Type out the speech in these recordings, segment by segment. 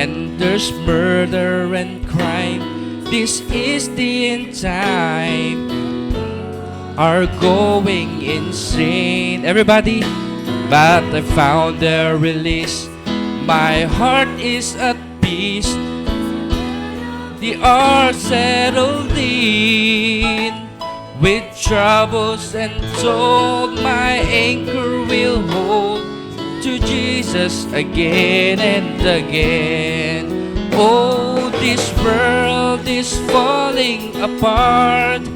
and there's murder and crime. This is the end time. Are going insane. Everybody, but I found a release. My heart is at peace. The are settled in with troubles and told my anchor will hold to Jesus again and again. Oh, this world is falling apart.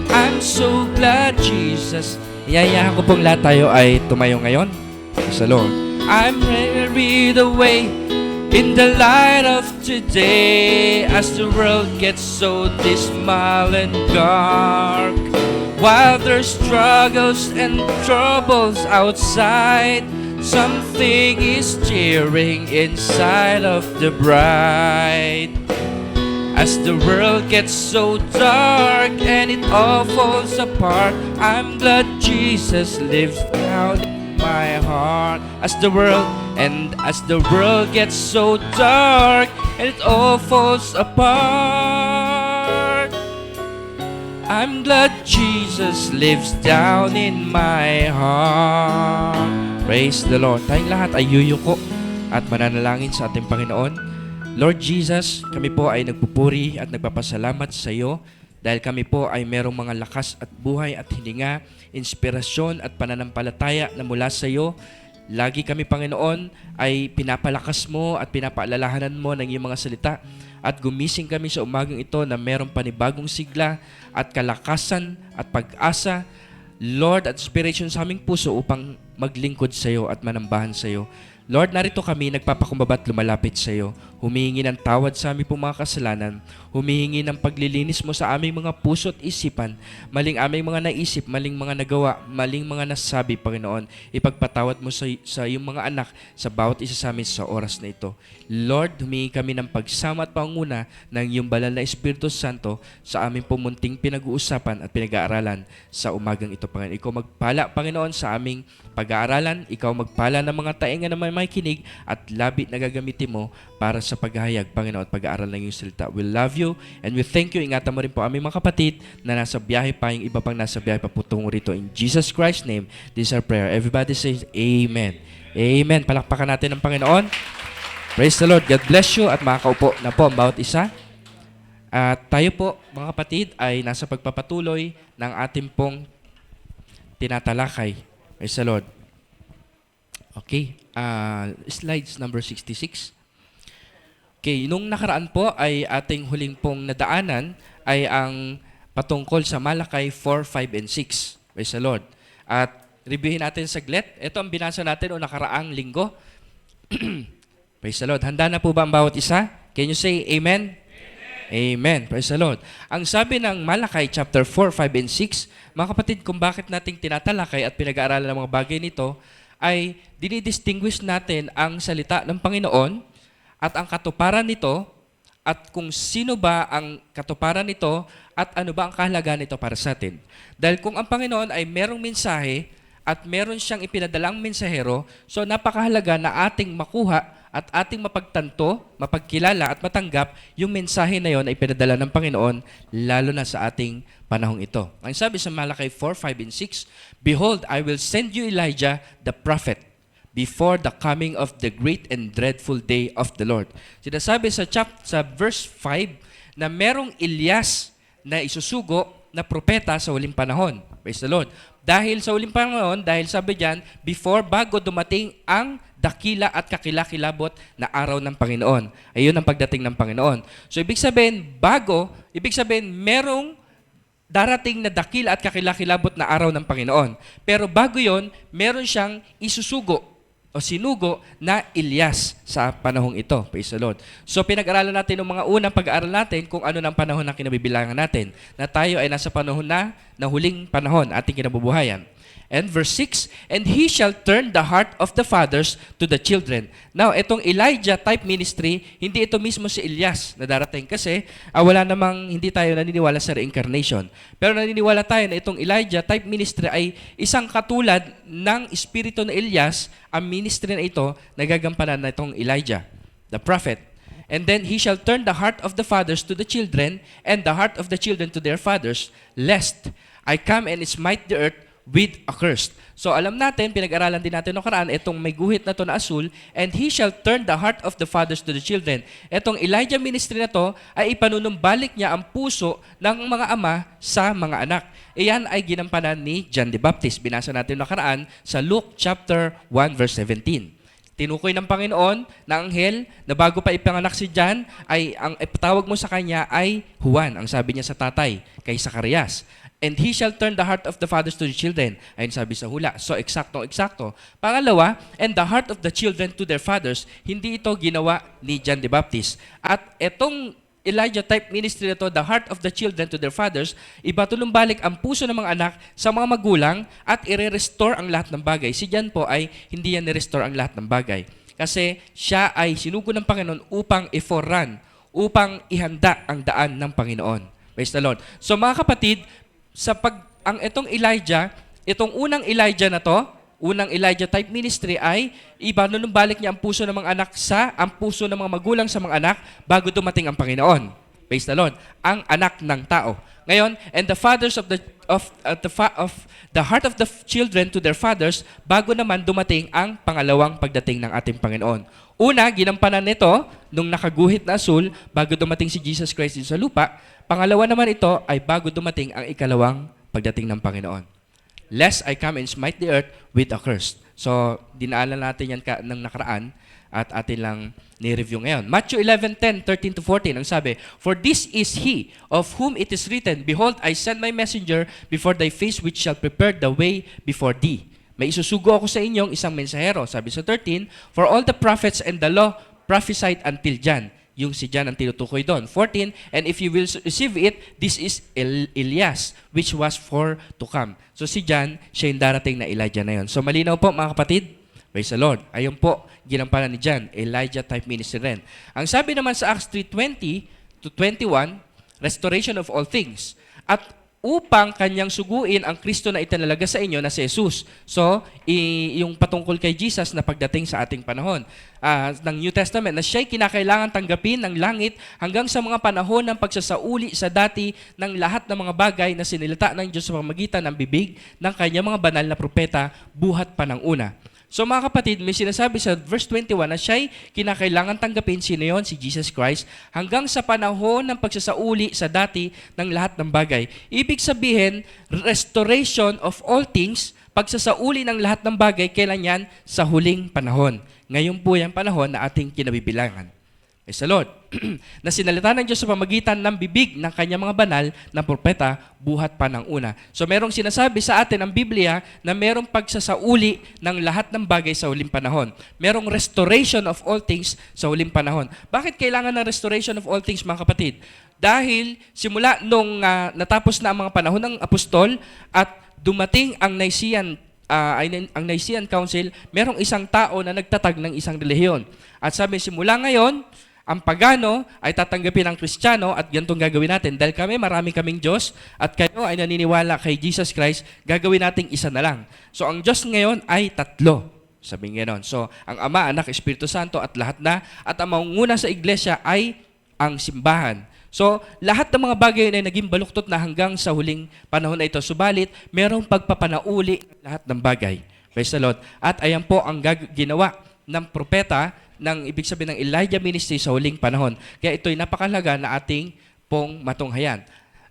I'm so glad Jesus. Iyayahan ko pong lahat tayo ay tumayo ngayon sa Lord. I'm carried away in the light of today as the world gets so dismal and dark. While there's struggles and troubles outside, something is cheering inside of the bride. As the world gets so dark and it all falls apart, I'm glad Jesus lives down in my heart. As the world gets so dark and it all falls apart, I'm glad Jesus lives down in my heart. Praise the Lord. Tayong lahat ay yuyuko at mananalangin sa ating Panginoon. Lord Jesus, kami po ay nagpupuri at nagpapasalamat sa iyo dahil kami po ay merong mga lakas at buhay at hininga, inspirasyon at pananampalataya na mula sa iyo. Lagi kami, Panginoon, ay pinapalakas mo at pinapaalalahanan mo ng iyong mga salita at gumising kami sa umagang ito na merong panibagong sigla at kalakasan at pag-asa, Lord, at inspiration sa aming puso upang maglingkod sa iyo at manambahan sa iyo. Lord, narito kami nagpapakumbaba at lumalapit sa iyo. Humihingi ng tawad sa aming mga kasalanan. Humihingi ng paglilinis mo sa aming mga puso at isipan. Maling aming mga naisip, maling mga nagawa, maling mga nasabi, Panginoon. Ipagpatawad mo sa iyong mga anak sa bawat isa sa amin sa oras na ito. Lord, humingi kami ng pagsama at panguna ng iyong banal na Espiritu Santo sa aming pumunting pinag-uusapan at pinag-aaralan sa umagang ito, Panginoon. Ikaw magpala, Panginoon, sa aming pag-aaralan. Ikaw magpala ng mga tainga na may makikinig at labit na gagamitin mo para sa paghahayag, Panginoon, at pag-aaral ng iyong salita. We love you and we thank you. Ingatan mo rin po aming mga kapatid na nasa biyahe pa, yung iba pang nasa biyahe pa po tungo rito. In Jesus Christ's name, this is our prayer. Everybody says Amen. Amen. Palakpakan natin ang Panginoon. Praise the Lord. God bless you at makakaupo na po ang bawat isa. At tayo po, mga kapatid, ay nasa pagpapatuloy ng ating pong tinatalakay. Praise the Lord. Okay. Slides number 66. Okay, nung nakaraan po ay ating huling pong nadaanan ay ang patungkol sa Malakay 4, 5, and 6. Praise the Lord. At reviewin natin saglit. Ito ang binasa natin o nakaraang linggo. Praise the Lord. Handa na po ba ang bawat isa? Can you say Amen? Amen. Praise the Lord. Ang sabi ng Malakay chapter 4, 5, and 6, mga kapatid, kung bakit nating tinatalakay at pinag-aaralan ng mga bagay nito, ay dinidistinguish natin ang salita ng Panginoon at ang katuparan nito at kung sino ba ang katuparan nito at ano ba ang kahalagaan nito para sa atin. Dahil kung ang Panginoon ay merong mensahe at meron siyang ipinadalang mensahero, so napakahalaga na ating makuha at ating mapagtanto, mapagkilala at matanggap yung mensahe na yon ay pinadala ng Panginoon lalo na sa ating panahong ito. Ang sabi sa Malakay 4, 5, and 6, Behold, I will send you Elijah the prophet before the coming of the great and dreadful day of the Lord. Sinasabi sa verse 5 na merong Elias na isusugo na propeta sa huling panahon. Praise the Lord. Dahil sa huling panahon, dahil sabi diyan, bago dumating ang dakila at kakilakilabot na araw ng Panginoon. Ayun ang pagdating ng Panginoon. So ibig sabihin, merong darating na dakila at kakilakilabot na araw ng Panginoon. Pero bago yon, meron siyang isusugo o sinugo na Elias sa panahong ito. Praise the Lord. So pinag-aralan natin ng mga unang pag-aaral natin kung ano ng panahon na kinabibilangan natin. Na tayo ay nasa panahon na huling panahon ating kinabubuhayan. And verse 6, And he shall turn the heart of the fathers to the children. Now, itong Elijah type ministry, hindi ito mismo si Elias na darating kasi hindi tayo naniniwala sa reincarnation. Pero naniniwala tayo na itong Elijah type ministry ay isang katulad ng espiritu na Elias, ang ministry na ito nagagampanan na itong Elijah, the prophet. And then he shall turn the heart of the fathers to the children, and the heart of the children to their fathers, lest I come and smite the earth with a curse. So alam natin, pinag-aralan din natin nakaraan, itong may guhit na to na asul, and he shall turn the heart of the fathers to the children. Itong Elijah ministry na to ay ipanunumbalik niya ang puso ng mga ama sa mga anak. Iyan ay ginampanan ni John the Baptist. Binasa natin nakaraan sa Luke chapter 1 verse 17. Tinukoy ng Panginoon na anghel na bago pa ipanganak si John, ay ang ipatawag mo sa kanya ay Juan, ang sabi niya sa tatay, kay Zacarias. And he shall turn the heart of the fathers to the children. Ayun sabi sa hula. So, eksakto. Pangalawa, and the heart of the children to their fathers. Hindi ito ginawa ni John the Baptist. At itong Elijah type ministry na to, the heart of the children to their fathers, ibatunumbalik ang puso ng mga anak sa mga magulang at i-restore ang lahat ng bagay. Si John po ay hindi yan ni-restore ang lahat ng bagay. Kasi siya ay sinugo ng Panginoon upang i-forerun, upang ihanda ang daan ng Panginoon. Praise the Lord. So mga kapatid, itong Elijah, itong unang Elijah na to, unang Elijah type ministry ay ibanunumbalik niya ang puso ng mga anak ang puso ng mga magulang sa mga anak bago dumating ang Panginoon. Praise the Lord. Ang anak ng tao. Ngayon, and the fathers of the heart of the children to their fathers bago naman dumating ang pangalawang pagdating ng ating Panginoon. Una, ginampanan nito nung nakaguhit na asul bago dumating si Jesus Christ sa lupa. Pangalawa naman ito ay bago dumating ang ikalawang pagdating ng Panginoon. Lest I come and smite the earth with a curse. So, dinaalan natin yan ng nakaraan at atin lang ni-review ngayon. Matthew 11:10, 13-14, ang sabi, For this is he of whom it is written, Behold, I send my messenger before thy face which shall prepare the way before thee. May isusugo ako sa inyong isang mensahero. Sabi sa 13, For all the prophets and the law prophesied until John. Yung si John ang tinutukoy doon. 14, and if you will receive it, this is Elias, which was for to come. So si John, siya yung darating na Elijah na yun. So malinaw po mga kapatid, praise the Lord. Ayun po, ginampanan ni John, Elijah type ministry rin. Ang sabi naman sa Acts 3:20-21, restoration of all things. At upang kanyang suguin ang Kristo na itinalaga sa inyo na si Jesus. So, yung patungkol kay Jesus na pagdating sa ating panahon ng New Testament, na siya'y kinakailangan tanggapin ng langit hanggang sa mga panahon ng pagsasauli sa dati ng lahat ng mga bagay na sinilita ng Diyos sa pamamagitan ng bibig ng kanyang mga banal na propeta buhat pa ng una. So mga kapatid, may sinasabi sa verse 21 na siya'y kinakailangan tanggapin. Sino yun? Si Jesus Christ. Hanggang sa panahon ng pagsasauli sa dati ng lahat ng bagay. Ibig sabihin, restoration of all things, pagsasauli ng lahat ng bagay, kailan yan? Sa huling panahon. Ngayon po yung panahon na ating kinabibilangan. Praise the Lord. Na sinalita ng Diyos sa pamagitan ng bibig ng kanyang mga banal na propeta buhat pa ng una. So merong sinasabi sa atin ang Biblia na merong pagsasauli ng lahat ng bagay sa huling panahon. Merong restoration of all things sa huling panahon. Bakit kailangan ng restoration of all things, mga kapatid? Dahil simula nung natapos na ang mga panahon ng apostol at dumating ang Nicene Council, merong isang tao na nagtatag ng isang relihiyon. At sabi, simula ngayon, ang pagano ay tatanggapin ang Kristiyano at ganitong gagawin natin. Dahil marami kaming Diyos at kayo ay naniniwala kay Jesus Christ, gagawin nating isa na lang. So ang Diyos ngayon ay tatlo. Sabi nga nun. So ang Ama, Anak, Espiritu Santo at lahat na. At ang mangunguna sa iglesia ay ang simbahan. So lahat ng mga bagay ay naging baluktot na hanggang sa huling panahon na ito. Subalit, merong pagpapanauli ng lahat ng bagay. Praise the Lord. At ayan po ang ginawa ng propeta ng ibig sabihin ng Elijah ministry sa huling panahon. Kaya ito'y napakalaga na ating pong matunghayan.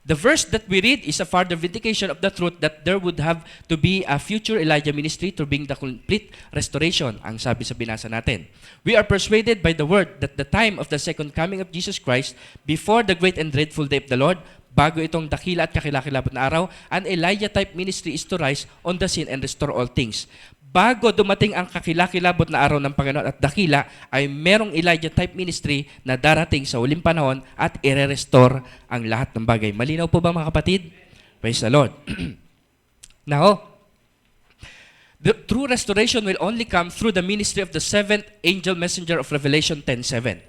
The verse that we read is a further vindication of the truth that there would have to be a future Elijah ministry to bring the complete restoration, ang sabi sa binasa natin. We are persuaded by the word that the time of the second coming of Jesus Christ, before the great and dreadful day of the Lord, bago itong dakila at kakilakilabot na araw, an Elijah-type ministry is to rise on the scene and restore all things. Bago dumating ang kakilakilabot na araw ng Panginoon at dakila, ay merong Elijah-type ministry na darating sa huling panahon at i-restore ang lahat ng bagay. Malinaw po ba mga kapatid? Praise the Lord. Now, the true restoration will only come through the ministry of the seventh angel messenger of Revelation 10:7,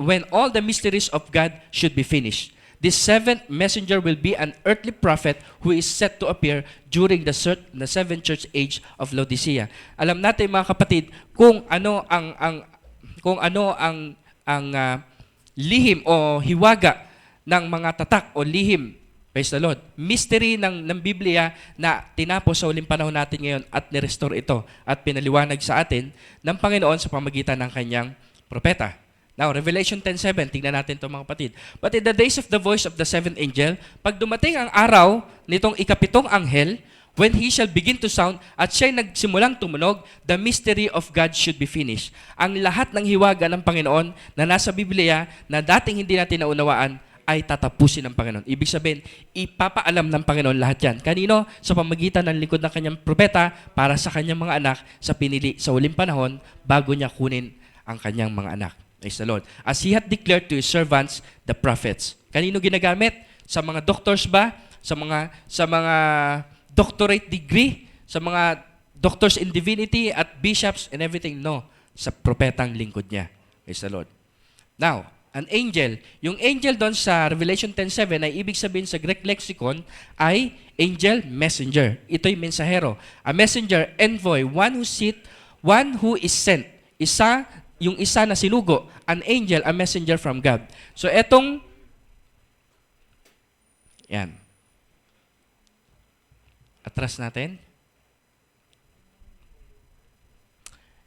when all the mysteries of God should be finished. This seventh messenger will be an earthly prophet who is set to appear during the seventh church age of Laodicea. Alam natin mga kapatid kung ano ang lihim o hiwaga ng mga tatak o lihim. Praise the Lord. Mystery ng Biblia na tinapos sa huling panahon natin ngayon at nirestore ito at pinaliwanag sa atin ng Panginoon sa pamagitan ng kanyang propeta. Now, Revelation 10:7, tingnan natin ito mga kapatid. But in the days of the voice of the seventh angel, pag dumating ang araw nitong ikapitong anghel, when he shall begin to sound at siya'y nagsimulang tumunog, the mystery of God should be finished. Ang lahat ng hiwaga ng Panginoon na nasa Biblia na dating hindi natin naunawaan ay tatapusin ng Panginoon. Ibig sabihin, ipapaalam ng Panginoon lahat yan. Kanino? Sa pamagitan ng lingkod ng kanyang propeta para sa kanyang mga anak sa pinili sa huling panahon bago niya kunin ang kanyang mga anak. Praise the Lord. As He hath declared to His servants, the prophets. Kanino ginagamit? Sa mga doctors ba? Sa mga doctorate degree? Sa mga doctors in divinity at bishops and everything? No. Sa propetang lingkod niya. Praise the Lord. Now, an angel. Yung angel doon sa Revelation 10:7 ay ibig sabihin sa Greek lexicon ay angel, messenger. Ito'y mensahero. A messenger, envoy, one who is sent. Yung isa na sinugo, an angel, a messenger from God. So etong, yan. Atras natin.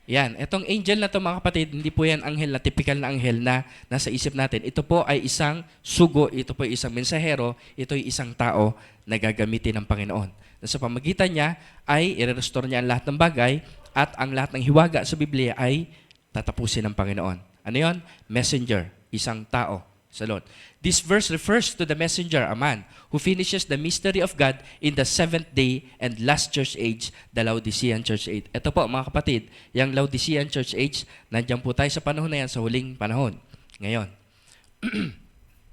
Yan, etong angel na to mga kapatid, hindi po yan anghel na typical na anghel na nasa isip natin. Ito po ay isang sugo, ito po ay isang mensahero, ito ay isang tao na gagamitin ng Panginoon. Sa pamagitan niya ay i-restore niya ang lahat ng bagay at ang lahat ng hiwaga sa Biblia ay tatapusin ng Panginoon. Ano yun? Messenger, isang tao sa Lord. This verse refers to the messenger, a man, who finishes the mystery of God in the seventh day and last church age, the Laodicean church age. Ito po mga kapatid, yung Laodicean church age, nandiyan po tayo sa panahon na yan, sa huling panahon. Ngayon.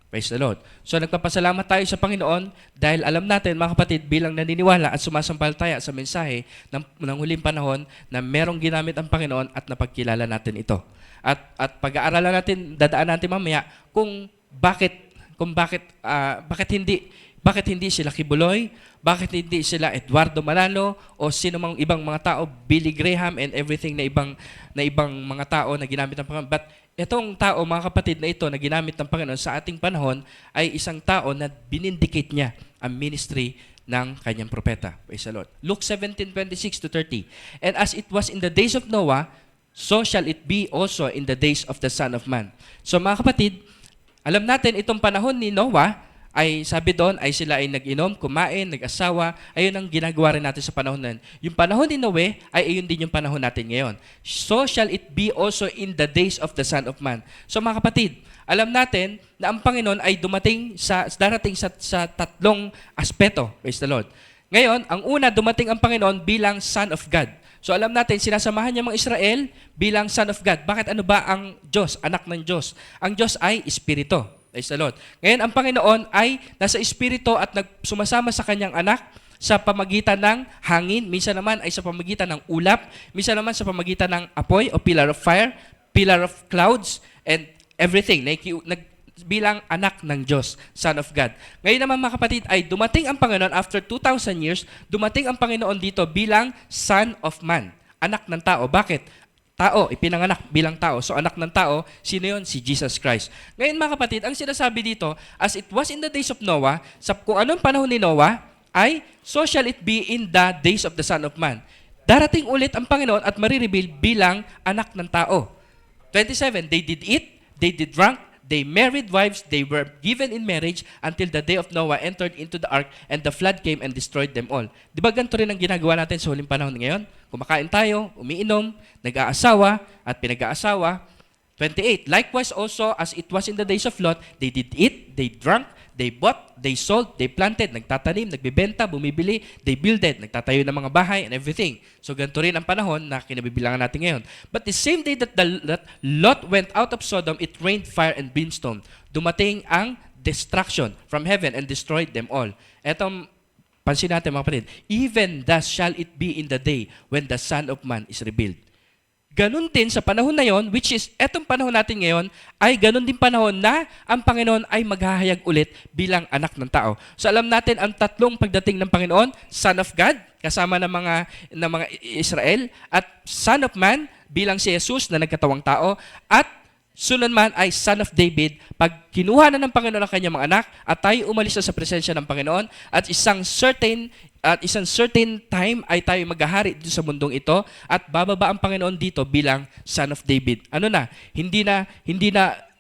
Praise the Lord. So nagpapasalamat tayo sa Panginoon dahil alam natin mga kapatid bilang naniniwala at sumasampalataya sa mensahe ng huling panahon na merong ginamit ang Panginoon at napagkilala natin ito. At pag-aaralan natin, dadaan natin mamaya kung bakit hindi sila Kibuloy, bakit hindi sila Eduardo Manalo o sino mang ibang mga tao, Billy Graham and everything na ibang mga tao na ginamit ng Panginoon. But itong tao, mga kapatid na ito na ginamit ng Panginoon sa ating panahon ay isang tao na binindicate niya ang ministry ng kanyang propeta. Praise the Lord. Luke 17:26-30. And as it was in the days of Noah, so shall it be also in the days of the Son of Man. So mga kapatid, alam natin itong panahon ni Noah ay sabi doon ay sila ay nag-inom, kumain, nag-asawa. Ayun ang ginagawa rin natin sa panahon na yun. Yung panahon ni Noe ay ayun din yung panahon natin ngayon. So shall it be also in the days of the Son of Man. So mga kapatid, alam natin na ang Panginoon ay darating sa tatlong aspeto. Praise the Lord. Ngayon, ang una, dumating ang Panginoon bilang Son of God. So alam natin, sinasamahan niya mga Israel bilang Son of God. Bakit ano ba ang Diyos, anak ng Diyos? Ang Diyos ay Espiritu. Praise the Lord. Ngayon, ang Panginoon ay nasa Espiritu at sumasama sa kanyang anak sa pamagitan ng hangin, minsan naman ay sa pamagitan ng ulap, minsan naman sa pamagitan ng apoy o pillar of fire, pillar of clouds, and everything. Bilang anak ng Diyos, Son of God. Ngayon naman mga kapatid ay dumating ang Panginoon after 2,000 years, dumating ang Panginoon dito bilang Son of Man, anak ng tao. Bakit? Tao, ipinanganak bilang tao. So anak ng tao, sino yun? Si Jesus Christ. Ngayon mga kapatid, ang sinasabi dito, as it was in the days of Noah, kung anong panahon ni Noah, ay so shall it be in the days of the Son of Man. Darating ulit ang Panginoon at marireveal bilang anak ng tao. 27, they did eat, they did drink, they married wives, they were given in marriage until the day of Noah entered into the ark and the flood came and destroyed them all. Di ba ganito rin ang ginagawa natin sa huling panahon ngayon? Kumakain tayo, umiinom, nag-aasawa at pinag-aasawa. 28, likewise also as it was in the days of Lot, they did eat, they drank, they bought, they sold, they planted, nagtatanim, nagbibenta, bumibili, they builded, nagtatayo ng mga bahay and everything. So ganito rin ang panahon na kinabibilangan natin ngayon. But the same day that Lot went out of Sodom, it rained fire and brimstone. Dumating ang destruction from heaven and destroyed them all. Etong pansin natin mga kapatid, even thus shall it be in the day when the Son of Man is revealed. Ganun din sa panahon na yon, which is etong panahon natin ngayon, ay ganun din panahon na ang Panginoon ay maghahayag ulit bilang anak ng tao. So alam natin ang tatlong pagdating ng Panginoon, Son of God, kasama ng mga Israel, at Son of Man bilang si Jesus na nagkatawang tao, at Sunod man ay son of David, pag kinuha na ng Panginoon ang kanyang mga anak at tayo umalis na sa presensya ng Panginoon at isang certain time ay tayo maghahari dito sa mundong ito at bababa ang Panginoon dito bilang son of David. Ano na? Hindi na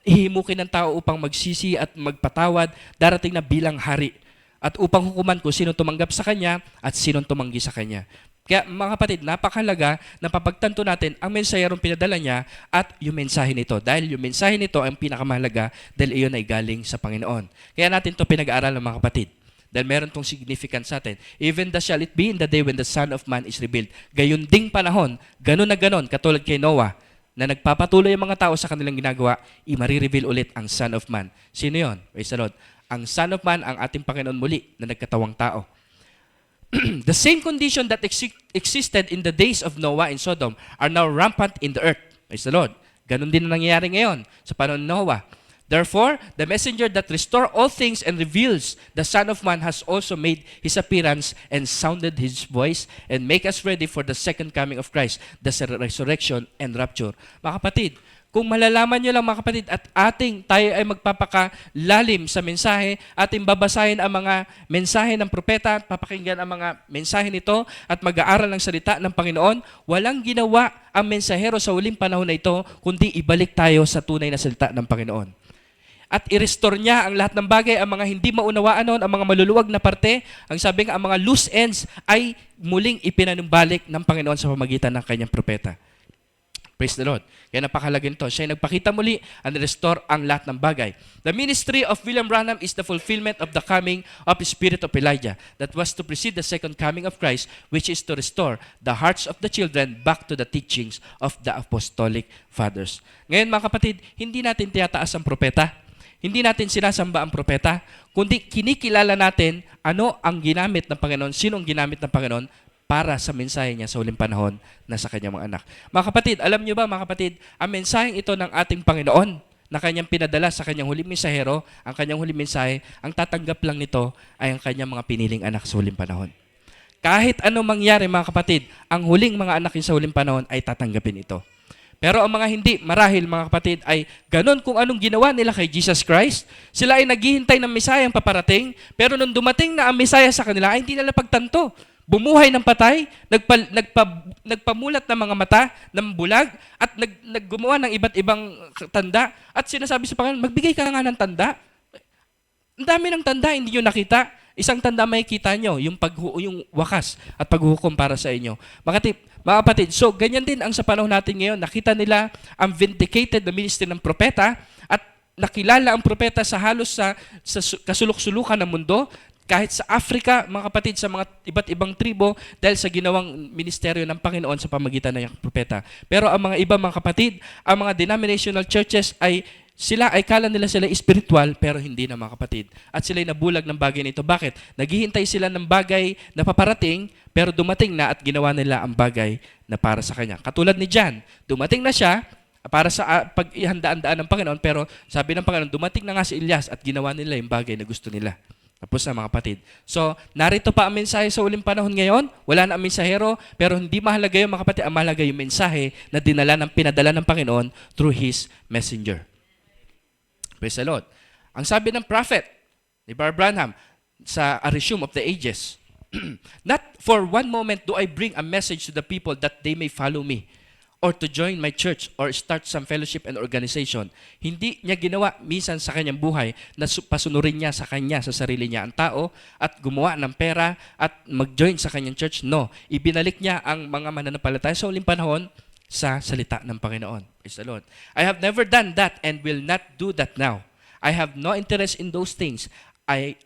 hihimukin ng tao upang magsisi at magpatawad, darating na bilang hari. At upang hukuman ko sino tumanggap sa kanya at sino tumanggi sa kanya. Kaya mga kapatid, napakahalaga na papagtanto natin ang mensahero pinadala niya at yung mensahe nito. Dahil yung mensahe nito ang pinakamahalaga dahil iyon ay galing sa Panginoon. Kaya natin ito pinag-aaralan mga kapatid. Dahil meron itong significance sa atin. Even the shall it be in the day when the Son of Man is revealed. Gayon ding panahon, ganun na ganun, katulad kay Noah, na nagpapatuloy ang mga tao sa kanilang ginagawa, i-reveal ulit ang Son of Man. Sino yun? Praise the Lord. Ang Son of Man, ang ating Panginoon muli na nagkatawang tao. The same condition that existed in the days of Noah in Sodom are now rampant in the earth. Praise the Lord. Ganun din ang nangyayari ngayon sa panahon ni Noah. Therefore, the messenger that restores all things and reveals the Son of Man has also made his appearance and sounded his voice and make us ready for the second coming of Christ, the resurrection and rapture. Mga kapatid, kung malalaman nyo lang mga kapatid at tayo ay magpapakalalim sa mensahe, ating babasahin ang mga mensahe ng propeta at papakinggan ang mga mensahe nito at mag-aaral ng salita ng Panginoon, walang ginawa ang mensahero sa huling panahon na ito kundi ibalik tayo sa tunay na salita ng Panginoon. At i-restore niya ang lahat ng bagay, ang mga hindi maunawaan noon, ang mga maluluwag na parte, ang sabi nga, ang mga loose ends ay muling ipinanumbalik ng Panginoon sa pamagitan ng kanyang propeta. Praise the Lord. Kaya napakahalaga nito. Siya ay nagpakita muli and restore ang lahat ng bagay. The ministry of William Branham is the fulfillment of the coming of the Spirit of Elijah that was to precede the second coming of Christ, which is to restore the hearts of the children back to the teachings of the apostolic fathers. Ngayon mga kapatid, hindi natin tiyataas ang propeta. Hindi natin sinasamba ang propeta, kundi kinikilala natin ano ang ginamit ng Panginoon, sino ang ginamit ng Panginoon para sa mensahe niya sa huling panahon na sa kanyang mga anak. Mga kapatid, alam niyo ba mga kapatid, ang mensaheng ito ng ating Panginoon na kanyang pinadala sa kanyang huling mensahero, ang kanyang huling mensahe, ang tatanggap lang nito ay ang kanyang mga piniling anak sa huling panahon. Kahit ano mangyari mga kapatid, ang huling mga anak sa huling panahon ay tatanggapin ito. Pero ang mga hindi, marahil mga kapatid, ay ganun kung anong ginawa nila kay Jesus Christ. Sila ay naghihintay ng Mesayang paparating, pero nung dumating na ang Mesaya sa kanila, ay hindi nila pagtanto. Bumuhay ng patay, nagpamulat ng mga mata ng bulag, at naggumawa ng iba't ibang tanda. At sinasabi sa Panginoon, magbigay ka nga ng tanda. Ang dami ng tanda, hindi nyo nakita. Isang tanda may kita nyo, yung wakas at paghuhukom para sa inyo. Mga kapatid, so ganyan din ang sa panahon natin ngayon. Nakita nila ang vindicated na ministry ng propeta at nakilala ang propeta sa halos sa kasulok-sulukan ng mundo. Kahit sa Africa, mga kapatid, sa mga iba't ibang tribo dahil sa ginawang ministeryo ng Panginoon sa pamagitan ng propeta. Pero ang mga iba, mga kapatid, ang mga denominational churches kala nila sila spiritual pero hindi na mga kapatid. At sila'y nabulag ng bagay nito. Bakit? Naghihintay sila ng bagay na paparating pero dumating na at ginawa nila ang bagay na para sa kanya. Katulad ni John, dumating na siya para sa pag-ihandaan-daan ng Panginoon pero sabi ng Panginoon, dumating na nga si Elias at ginawa nila yung bagay na gusto nila. Tapos na mga kapatid. So, narito pa ang mensahe sa uling panahon ngayon. Wala na ang mensahero, pero hindi mahalaga yun mga kapatid. Ang mahalaga yung mensahe na pinadala ng Panginoon through His messenger. Praise the Lord. Ang sabi ng prophet ni Bar Branham sa A Resume of the Ages, not for one moment do I bring a message to the people that they may follow me, or to join my church or start some fellowship and organization. Hindi niya ginawa minsan sa kanyang buhay na pasunurin niya sa sarili niya ang tao at gumawa ng pera at mag-join sa kanyang church. No, ibinalik niya ang mga mananampalataya sa huling panahon sa salita ng Panginoon. Praise the Lord. I have never done that and will not do that now. I have no interest in those things.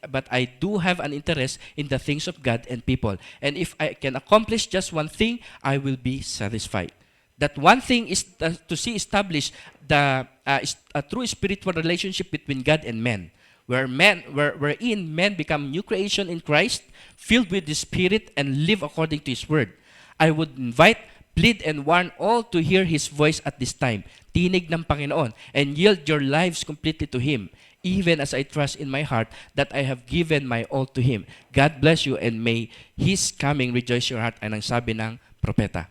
But I do have an interest in the things of God and people. And if I can accomplish just one thing, I will be satisfied. That one thing is to see established a true spiritual relationship between God and men, wherein men become new creation in Christ, filled with the Spirit, and live according to His Word. I would invite, plead, and warn all to hear His voice at this time. Tinig ng Panginoon, and yield your lives completely to Him, even as I trust in my heart that I have given my all to Him. God bless you, and may His coming rejoice your heart. Ay ang sabi ng propeta.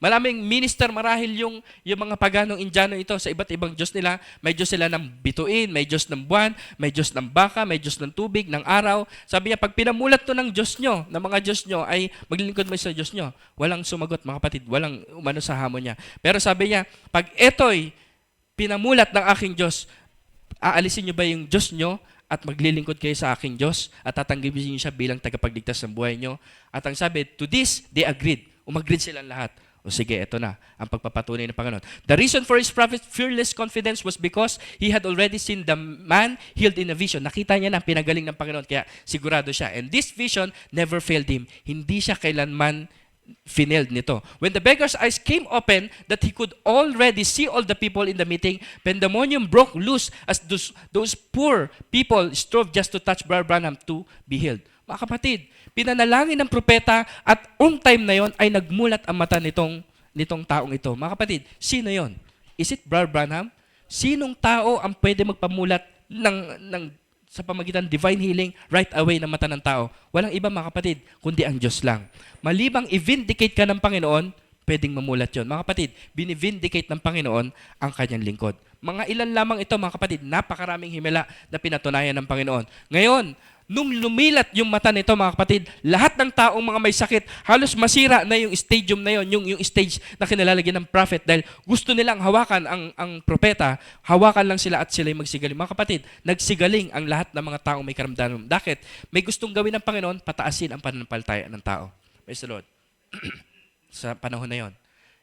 Maraming minister marahil yung mga paganong Indiano ito sa iba't ibang Diyos nila. May Diyos sila ng bituin, may Diyos ng buwan, may Diyos ng baka, may Diyos ng tubig, ng araw. Sabi niya, pag pinamulat to ng Diyos nyo, ng mga Diyos nyo, ay maglilingkod mo sa Diyos nyo. Walang sumagot mga kapatid, walang umano sa hamon niya. Pero sabi niya, pag eto'y pinamulat ng aking Diyos, aalisin nyo ba yung Diyos nyo at maglilingkod kayo sa aking Diyos at tatanggapin niyo siya bilang tagapagligtas ng buhay nyo? At ang sabi, to this, they agreed. Umagreed silang lahat. O sige, ito na ang pagpapatunay ng Panginoon. The reason for his prophet's fearless confidence was because he had already seen the man healed in a vision. Nakita niya na pinagaling ng Panginoon, kaya sigurado siya. And this vision never failed him. Hindi siya kailanman finelled nito. When the beggar's eyes came open, that he could already see all the people in the meeting, pandemonium broke loose as those poor people strove just to touch Brother Branham to be healed. Mga kapatid, pinanalangin ng propeta at on time na yon ay nagmulat ang mata nitong taong ito. Mga kapatid, sino yon? Is it Brother Branham? Sinong tao ang pwede magpamulat sa pamagitan ng divine healing right away ng mata ng tao? Walang iba mga kapatid, kundi ang Diyos lang. Malibang i-vindicate ka ng Panginoon, pwedeng mamulat yon. Mga kapatid, binivindicate ng Panginoon ang kanyang lingkod. Mga ilan lamang ito mga kapatid, napakaraming himala na pinatunayan ng Panginoon. Ngayon, nung lumilat yung mata nito mga kapatid, lahat ng taong mga may sakit, halos masira na yung stadium na yon, yung stage na kinalalagyan ng prophet dahil gusto nilang hawakan ang propeta, hawakan lang sila at sila'y magsigaling. Mga kapatid, nagsigaling ang lahat ng mga taong may karamdaman. Bakit? May gustong gawin ng Panginoon, pataasin ang pananampalataya ng tao. Praise the Lord. Sa panahon na yon.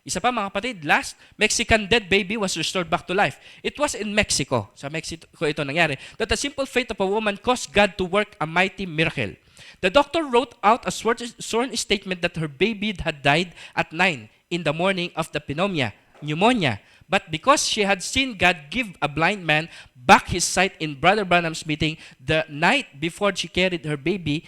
Isa pa mga kapatid, last, Mexican dead baby was restored back to life. It was in Mexico. Sa Mexico ito nangyari. That the simple faith of a woman caused God to work a mighty miracle. The doctor wrote out a sworn statement that her baby had died at 9 in the morning of the pneumonia. But because she had seen God give a blind man back his sight in Brother Branham's meeting the night before, she carried her baby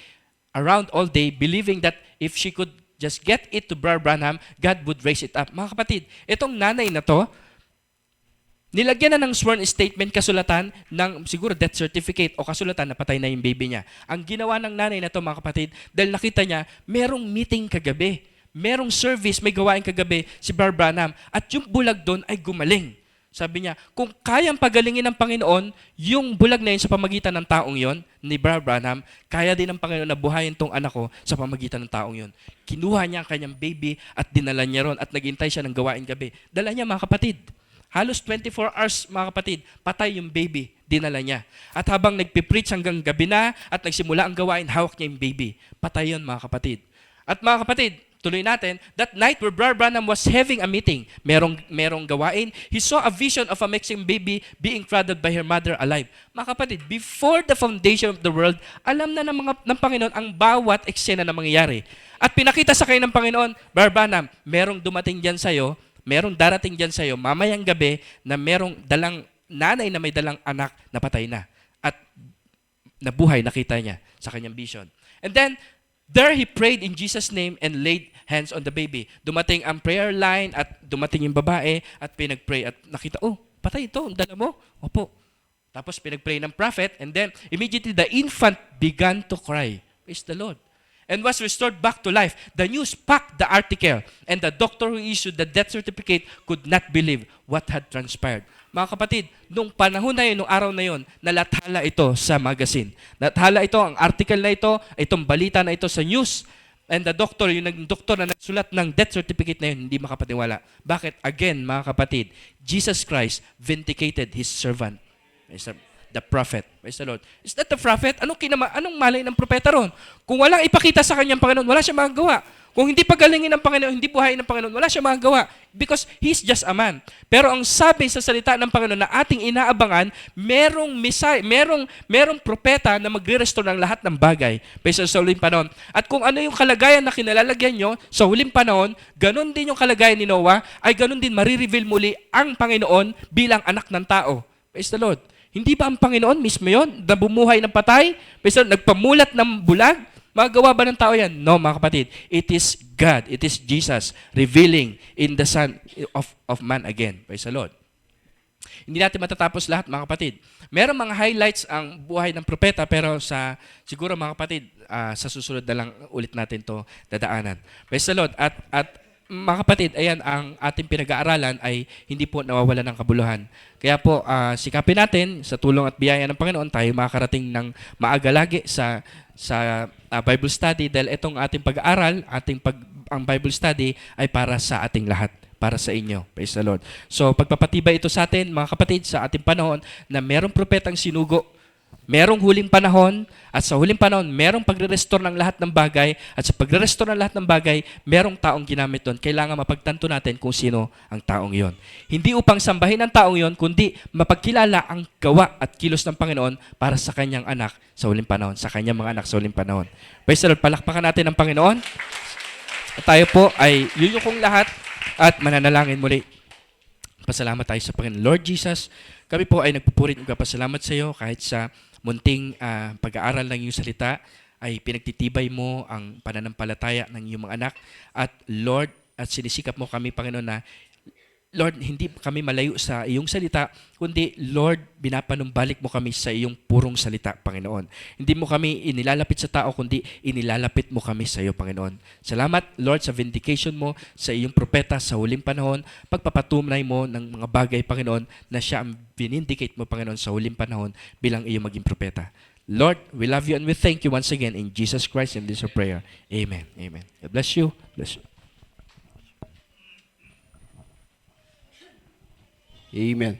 around all day, believing that if she could just get it to Brother Branham, God would raise it up. Mga kapatid, itong nanay na to, nilagyan na ng sworn statement, kasulatan ng siguro death certificate o kasulatan na patay na yung baby niya. Ang ginawa ng nanay na to mga kapatid, dahil nakita niya, merong meeting kagabi, merong service, may gawain kagabi si Brother Branham, at yung bulag doon ay gumaling. Sabi niya, kung kayang pagalingin ng Panginoon, yung bulag na yun sa pamagitan ng taong yon, ni Brother Branham, kaya din ng Panginoon na buhayin tong anak ko sa pamagitan ng taong yon. Kinuha niya ang kanyang baby at dinala niya ron at naghintay siya ng gawain gabi. Dala niya mga kapatid. Halos 24 hours mga kapatid, patay yung baby, dinala niya. At habang nagpipreach hanggang gabi na at nagsimula ang gawain, hawak niya yung baby. Patay yun mga kapatid. At mga kapatid, tuloy natin, that night where Brother Branham was having a meeting, merong gawain, he saw a vision of a Mexican baby being cradled by her mother alive. Mga kapatid, before the foundation of the world, alam na ng Panginoon ang bawat eksena na mangyayari. At pinakita sa kayo ng Panginoon, Brother Branham, merong dumating dyan sa'yo, merong darating dyan sa'yo, mamayang gabi na merong dalang nanay na may dalang anak na patay na. At nabuhay, nakita niya sa kanyang vision. And then, there he prayed in Jesus' name and laid hands on the baby. Dumating ang prayer line at dumating yung babae at pinagpray at nakita, oh, patay ito, ang dala mo. Opo. Tapos pinagpray ng prophet and then immediately the infant began to cry. Praise the Lord. And was restored back to life. The news packed the article and the doctor who issued the death certificate could not believe what had transpired. Mga kapatid, nung panahon na yun, nung araw na yun, nalathala ito sa magazine. Nalathala ito, ang article na ito, itong balita na ito sa news. And the doctor, yung doktor na nagsulat ng death certificate na yun, hindi makapaniwala. Bakit? Again, mga kapatid, Jesus Christ vindicated His servant. The prophet. Praise the Lord. Is that the prophet? Anong malay ng propeta ron? Kung walang ipakita sa kanyang Panginoon, wala siya magagawa. Kung hindi pagalingin ng Panginoon, hindi buhayin ng Panginoon, wala siya magagawa. Because he's just a man. Pero ang sabi sa salita ng Panginoon na ating inaabangan, merong propeta na magre-restore ng lahat ng bagay sa huling panahon. At kung ano yung kalagayan na kinalalagyan nyo sa huling panahon, ganun din yung kalagayan ni Noah, ay ganun din marireveal muli ang Panginoon bilang anak ng tao. Praise the Lord. Hindi ba ang Panginoon mismo yun na bumuhay ng patay? Praise the Lord. Nagpamulat ng bulag? Magagawa ba ng tao yan? No, mga kapatid. It is God. It is Jesus revealing in the Son of man again. Praise the Lord. Hindi natin matatapos lahat, mga kapatid. Meron mga highlights ang buhay ng propeta, pero siguro, mga kapatid, sa susunod na lang ulit natin to dadaanan. Praise the Lord. At mga kapatid, ayan, ang ating pinag-aaralan ay hindi po nawawala ng kabuluhan. Kaya po, sikapin natin sa tulong at biyaya ng Panginoon tayo makakarating ng maaga lagi sa Bible study dahil itong ating pag-aaral, ang Bible study ay para sa ating lahat, para sa inyo. Praise the Lord. So, pagpapatibay ito sa atin, mga kapatid, sa ating panahon na merong propetang sinugo, merong huling panahon, at sa huling panahon, merong pagre-restore ng lahat ng bagay, at sa pagre-restore ng lahat ng bagay, merong taong ginamit doon. Kailangan mapagtanto natin kung sino ang taong yon. Hindi upang sambahin ang taong yon, kundi mapagkilala ang gawa at kilos ng Panginoon para sa kanyang anak sa huling panahon, sa kanyang mga anak sa huling panahon. Praise the Lord, palakpakan natin ang Panginoon. At tayo po ay yuyukong lahat at mananalangin muli. Pasalamat tayo sa Panginoon. Lord Jesus, kami po ay nagpupurit ng kapasalamat sa iyo kahit sa munting pag-aaral ng iyong salita ay pinagtitibay mo ang pananampalataya ng iyong mga anak. At Lord, at sinisikap mo kami, Panginoon, na Lord, hindi kami malayo sa iyong salita, kundi Lord, binapanumbalik mo kami sa iyong purong salita, Panginoon. Hindi mo kami inilalapit sa tao, kundi inilalapit mo kami sa iyo, Panginoon. Salamat, Lord, sa vindication mo sa iyong propeta sa huling panahon, pagpapatunay mo ng mga bagay, Panginoon, na siya ang vinindicate mo, Panginoon, sa huling panahon bilang iyong maging propeta. Lord, we love you and we thank you once again in Jesus Christ and this is our prayer. Amen. Amen. God bless you. Bless you. Amen.